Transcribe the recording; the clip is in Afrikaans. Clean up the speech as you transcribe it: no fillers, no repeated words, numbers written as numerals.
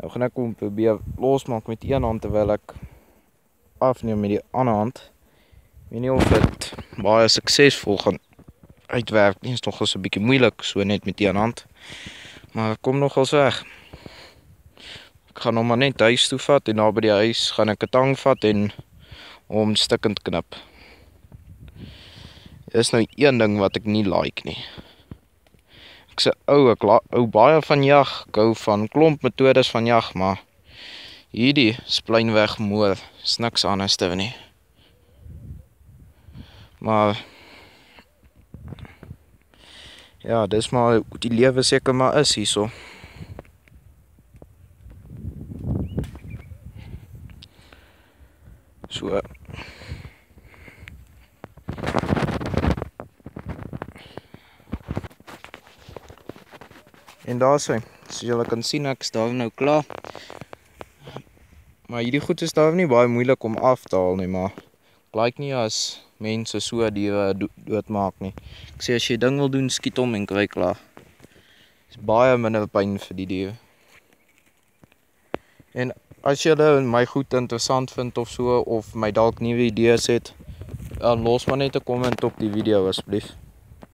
Nou gaan ek hom probeer losmaak met een hand terwyl ek afneem met die ander hand. Ek weet nie of dit baie suksesvol gaan uitwerk nie, is nogals 'n bietjie moeilik so net met een hand. Maar kom nogals weg. Ek gaan hom maar net huis toe vat en daar by die huis gaan ek 'n tang vat en hom stukkend knip. Dis nou een ding wat ek nie like nie. Ek sê ek hou baie van jag, ek hou van klomp metodes van jag, maar hierdie spleinweg moor is niks anders te nie. Maar ja, dis maar hoe die lewe seker maar is hierso. So. En daar is hy. Soos julle kan sien, ek is daar nou klaar. Maar hierdie goed is daar nie baie moeilik om af te haal nie, maar lyk nie as mense so diere doodmaak nie. Ek sê as jy ding wil doen, skiet hom en kry klaar. Dis baie minder pyn vir die diere. En as julle my goed interessant vind of so, of my dalk nuwe idees het, los maar net 'n comment op die video asseblief.